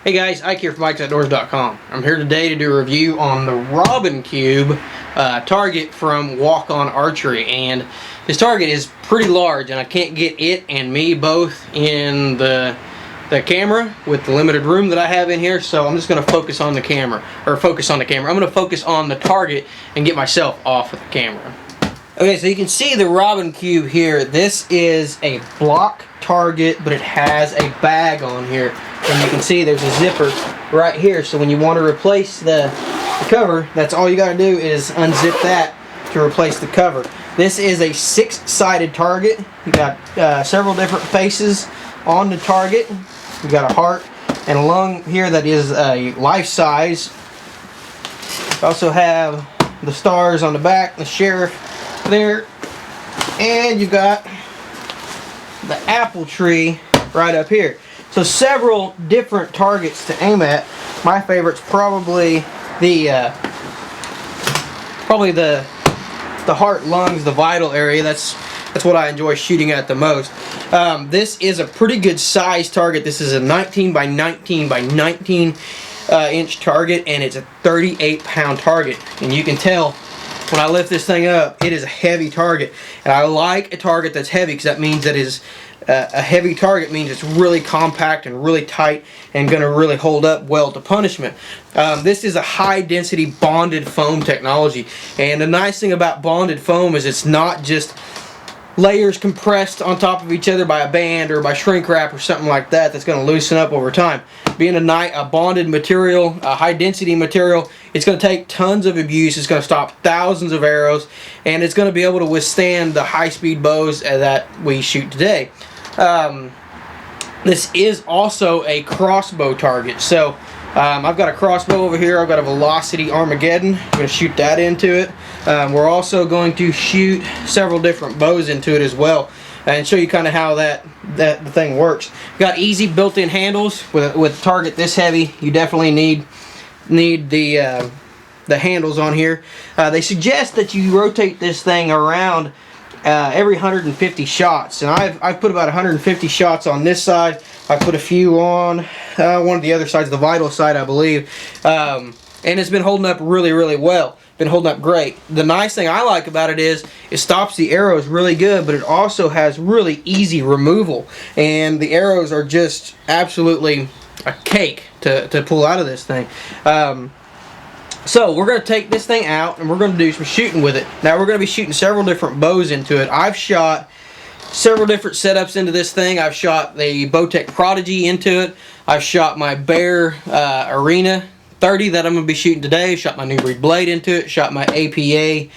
Hey guys, Ike here from IkesOutdoors.com. I'm here today to do a review on the Robin Cube target from Walk On Archery, and this target is pretty large and I can't get it and me both in the camera with the limited room that I have in here, so I'm just going to focus on the camera. I'm going to focus on the target and get myself off of the camera. Okay, so you can see the Robin Cube here. This is a block target, but it has a bag on here. And you can see there's a zipper right here. So when you want to replace the cover, that's all you got to do is unzip that to replace the cover. This is a 6-sided target. You got several different faces on the target. You got a heart and a lung here that is a life size. You also have the stars on the back, the sheriff there, and you've got the apple tree right up here. So several different targets to aim at. My favorite's probably the heart, lungs, the vital area. That's what I enjoy shooting at the most. This is a pretty good size target. This is a 19 by 19 by 19 inch target, and it's a 38-pound target. And you can tell when I lift this thing up, it is a heavy target. And I like a target that's heavy because that means that is a heavy target means it's really compact and really tight and going to really hold up well to punishment. This is a high density bonded foam technology, and the nice thing about bonded foam is it's not just layers compressed on top of each other by a band or by shrink wrap or something like that that's going to loosen up over time. Being a bonded material, a high density material, it's going to take tons of abuse. It's going to stop thousands of arrows, and it's going to be able to withstand the high speed bows that we shoot today. This is also a crossbow target. So I've got a crossbow over here. I've got a Velocity Armageddon. I'm going to shoot that into it. We're also going to shoot several different bows into it as well, and show you kind of how the thing works. We've got easy built-in handles. With a target this heavy, you definitely need the handles on here. They suggest that you rotate this thing around every 150 shots, and I've put about 150 shots on this side. I put a few on one of the other sides, the vital side, I believe, and it's been holding up really well. Been holding up great. The nice thing I like about it is it stops the arrows really good, but it also has really easy removal, and the arrows are just absolutely a cake to pull out of this thing. So we're going to take this thing out and we're going to do some shooting with it. Now we're going to be shooting several different bows into it. I've shot several different setups into this thing. I've shot the Bowtech Prodigy into it. I've shot my Bear Arena 30 that I'm going to be shooting today. Shot my New Breed Blade into it. Shot my APA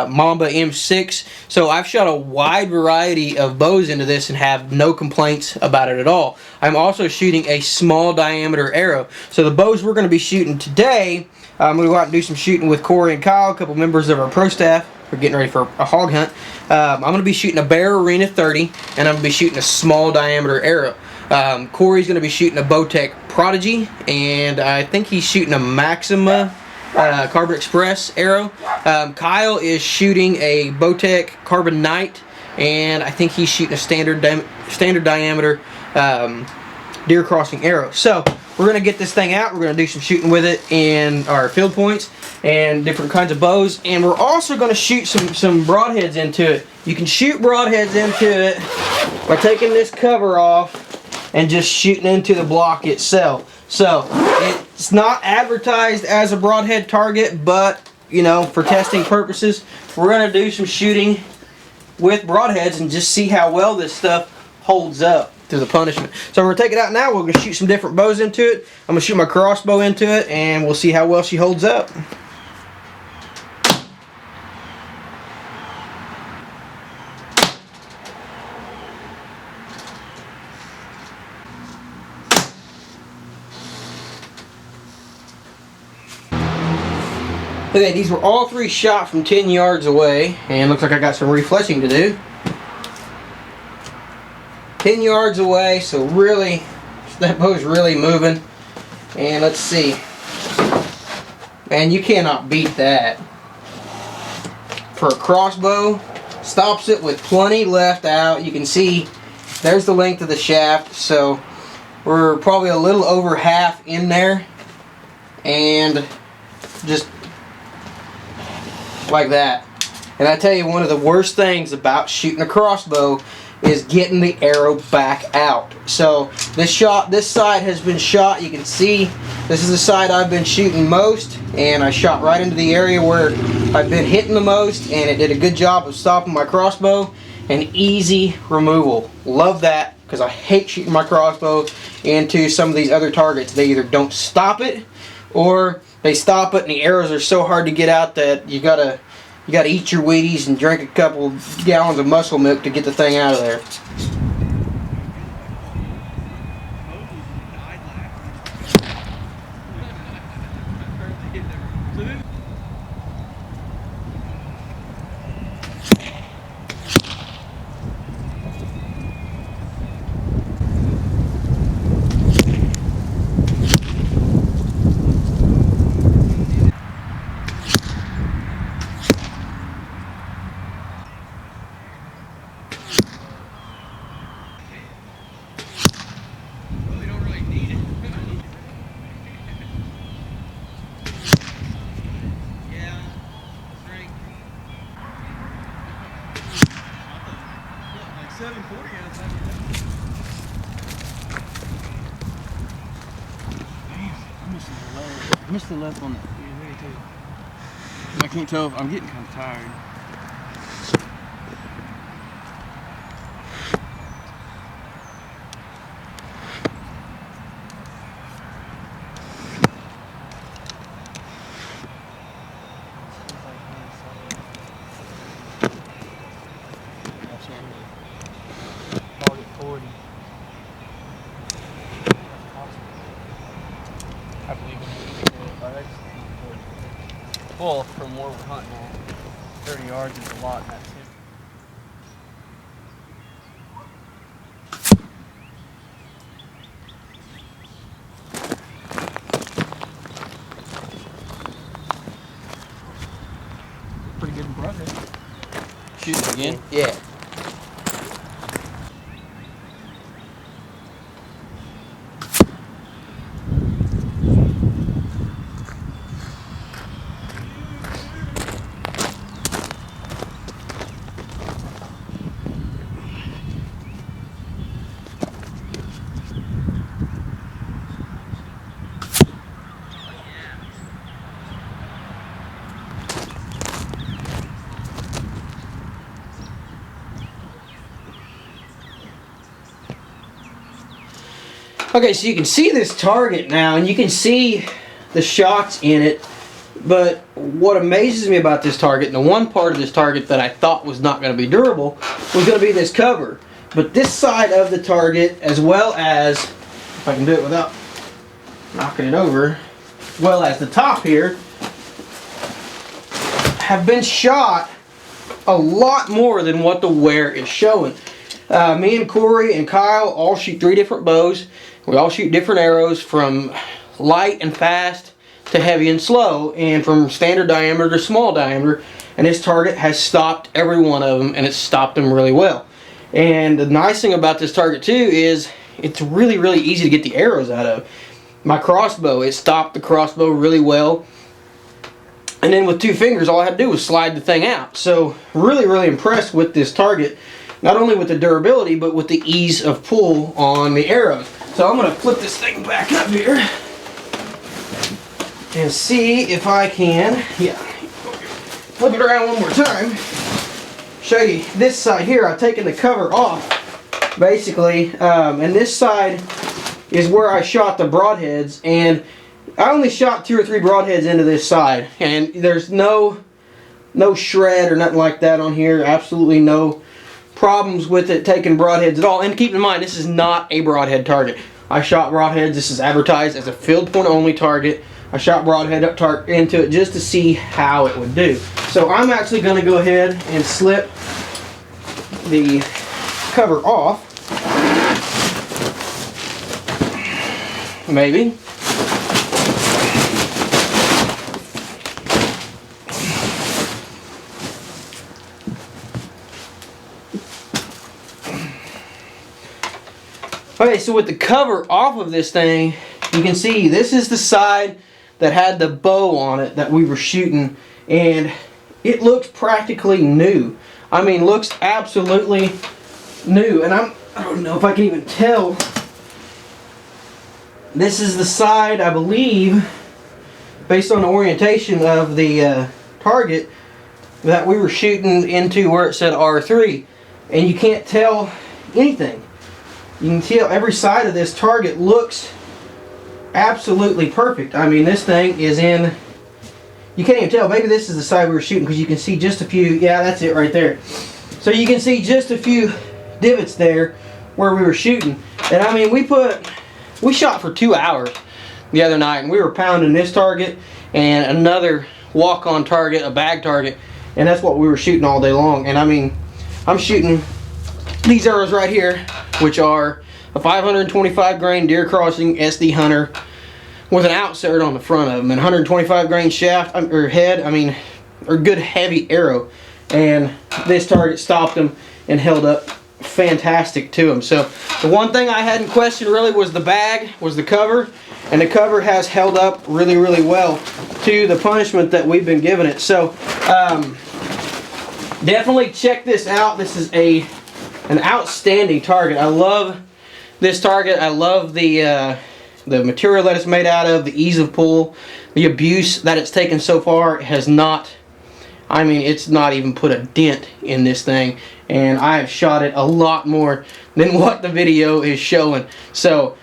Mamba M6. So I've shot a wide variety of bows into this and have no complaints about it at all. I'm also shooting a small diameter arrow. So the bows we're going to be shooting today, I'm going to go out and do some shooting with Corey and Kyle, a couple members of our pro staff. We're getting ready for a hog hunt. I'm going to be shooting a Bear Arena 30, and I'm going to be shooting a small diameter arrow. Corey's going to be shooting a Bowtech Prodigy, and I think he's shooting a Maxima Carbon Express arrow. Kyle is shooting a Bowtech Carbon Knight, and I think he's shooting a standard diameter deer crossing arrow. So we're going to get this thing out. We're going to do some shooting with it in our field points and different kinds of bows, and we're also going to shoot some broadheads into it. You can shoot broadheads into it by taking this cover off and just shooting into the block itself. So it's not advertised as a broadhead target, but you know, for testing purposes, we're going to do some shooting with broadheads and just see how well this stuff holds up to the punishment. So we're going to take it out now. We're going to shoot some different bows into it. I'm going to shoot my crossbow into it, and we'll see how well she holds up. Okay, these were all three shot from 10 yards away, and looks like I got some refletching to do. 10 yards away, so really, that bow's really moving. And let's see. Man, you cannot beat that. For a crossbow, stops it with plenty left out. You can see there's the length of the shaft, so We're probably a little over half in there, and just like that. And I tell you, one of the worst things about shooting a crossbow is getting the arrow back out. So this side has been shot. You can see this is the side I've been shooting most, and I shot right into the area where I've been hitting the most, and it did a good job of stopping my crossbow and easy removal. Love that, because I hate shooting my crossbow into some of these other targets. They either don't stop it, or they stop it and the arrows are so hard to get out that you gotta eat your Wheaties and drink a couple gallons of muscle milk to get the thing out of there. I missed the left on that. I can't tell if I'm getting kind of tired. Target 40. I believe in well, from where we're hunting at, 30 yards is a lot, and that's it. Pretty good brother. Shoot it again? Yeah. Okay, so you can see this target now, and you can see the shots in it, but what amazes me about this target, and the one part of this target that I thought was not going to be durable, was going to be this cover. But this side of the target, as well as, if I can do it without knocking it over, as well as the top here, have been shot a lot more than what the wear is showing. Me and Corey and Kyle all shoot 3 different bows. We all shoot different arrows, from light and fast to heavy and slow, and from standard diameter to small diameter. And this target has stopped every one of them, and it's stopped them really well. And the nice thing about this target too is it's really, really easy to get the arrows out of. My crossbow, it stopped the crossbow really well. And then with 2 fingers, all I had to do was slide the thing out. So really, really impressed with this target. Not only with the durability, but with the ease of pull on the arrows. So I'm going to flip this thing back up here and see if I can, flip it around one more time. Show you this side here. I've taken the cover off, basically, and this side is where I shot the broadheads, and I only shot 2 or 3 broadheads into this side, and there's no shred or nothing like that on here. Absolutely no problems with it taking broadheads at all. And keep in mind, this is not a broadhead target. I shot broadheads. This is advertised as a field point only target. I shot broadhead up into it just to see how it would do. So I'm actually going to go ahead and slip the cover off. Maybe. Okay, so with the cover off of this thing, you can see this is the side that had the bow on it that we were shooting, and it looks practically new. I mean, looks absolutely new, and I don't know if I can even tell. This is the side, I believe, based on the orientation of the target, that we were shooting into where it said R3, and you can't tell anything. You can tell every side of this target looks absolutely perfect. I mean, this thing is in, you can't even tell. Maybe this is the side we were shooting, because you can see just a few, yeah, that's it right there. So you can see just a few divots there where we were shooting. And I mean, we shot for 2 hours the other night, and we were pounding this target and another walk-on target, a bag target, and that's what we were shooting all day long. And I mean, I'm shooting these arrows right here, which are a 525 grain deer crossing SD Hunter with an outsert on the front of them, and 125 grain shaft or head. I mean, a good heavy arrow, and this target stopped them and held up fantastic to them. So the one thing I hadn't questioned really was the bag, was the cover, and the cover has held up really, really well to the punishment that we've been giving it. So definitely check this out. This is an outstanding target. I love this target. I love the material that it's made out of, the ease of pull, the abuse that it's taken so far has not, I mean, it's not even put a dent in this thing, and I have shot it a lot more than what the video is showing. So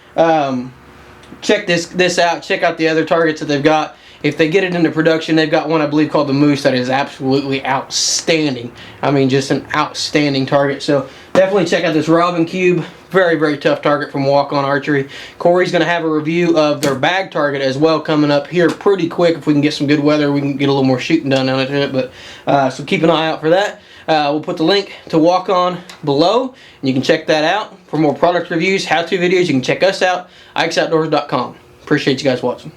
check this out. Check out the other targets that they've got. If they get it into production, they've got one I believe called the Moose that is absolutely outstanding. I mean, just an outstanding target. So definitely check out this Robin Cube. Very, very tough target from Walk On Archery. Corey's going to have a review of their bag target as well coming up here pretty quick. If we can get some good weather, we can get a little more shooting done on it. But so keep an eye out for that. We'll put the link to Walk On below, and you can check that out. For more product reviews, how-to videos, you can check us out, ikesoutdoors.com. Appreciate you guys watching.